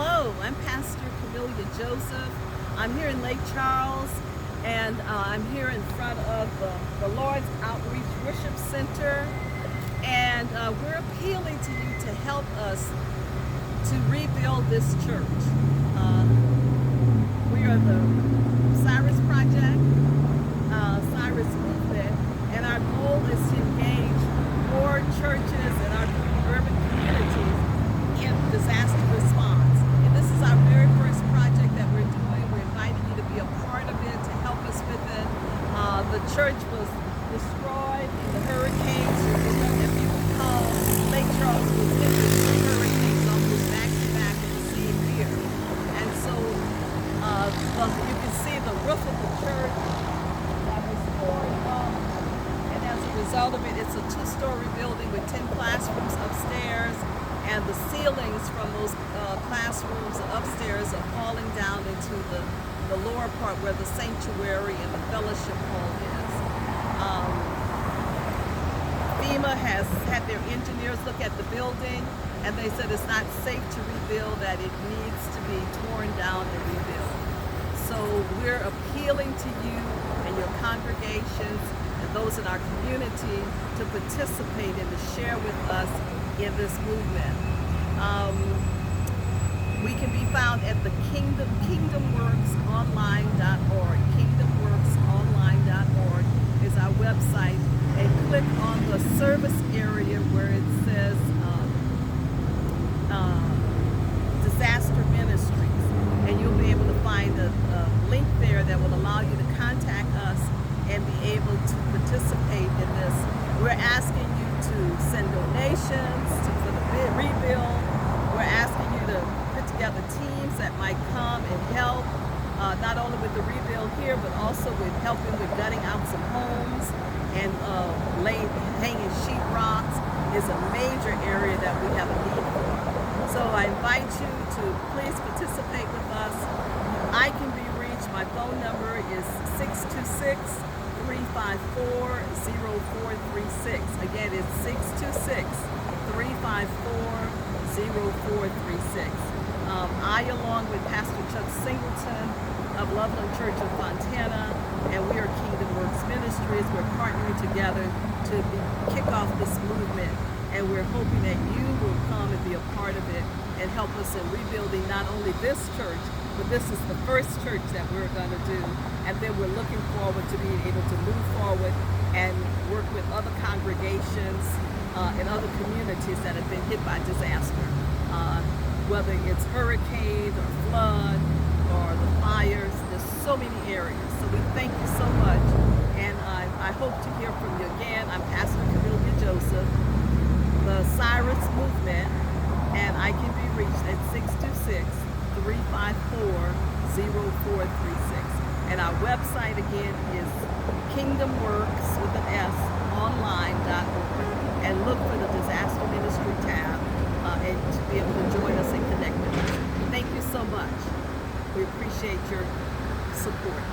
Hello, I'm Pastor Camelia Joseph. I'm here in Lake Charles, and I'm here in front of the Lord's Outreach Worship Center, and we're appealing to you to help us to rebuild this church. We are the Cyrus Project, Cyrus Movement, and our goal is to engage more churches in our urban communities in disaster response. And this is our very first project that we're doing. We're inviting you to be a part of it, to help us with it. The church was destroyed in the hurricanes. If you recall, Lake Charles was hit with 3 hurricanes almost back to back in the same year. And so you can see the roof of the church that was torn up. And as a result of it, it's a 2-story building with 10 classrooms upstairs. And the ceilings from those classrooms upstairs are falling down into the lower part where the sanctuary and the fellowship hall is. FEMA has had their engineers look at the building, and they said it's not safe to rebuild, that it needs to be torn down and rebuilt. So we're appealing to you and your congregations and those in our community to participate and to share with us in this movement. We can be found at the kingdomworksonline.org. Kingdomworksonline.org is our website, and click on the service area where it says Disaster Ministries, and you'll be able to find a link there that will allow you to contact us and be able to participate in this. We're asking you to send donations for the rebuild. We're asking you to put together teams that might come and help, not only with the rebuild here, but also with helping with gutting out some homes and hanging sheetrocks is a major area that we have a need for. So I invite you to please participate with us. I can be reached. My phone number is 626-354-0436. Again, it's 626-354-0436. I, along with Pastor Chuck Singleton of Loveland Church of Fontana, and we are Kingdom Works Ministries. We're partnering together to kick off this movement, and we're hoping that you will come and be a part of it and help us in rebuilding not only this church, but this is the first church that we're going to do, and then we're looking forward to being able to move forward and work with other congregations in other communities that have been hit by disaster, whether it's hurricanes or flood or the fires. There's so many areas. So we thank you so much, and I hope to hear from you again. I'm Pastor Camelia Joseph, the Cyrus Movement, and I can be reached at 626-354-0436. And our website again is kingdomworks.online.org, and look for the Disaster Ministry tab and to be able to join us and connect with us. Thank you so much. We appreciate your support.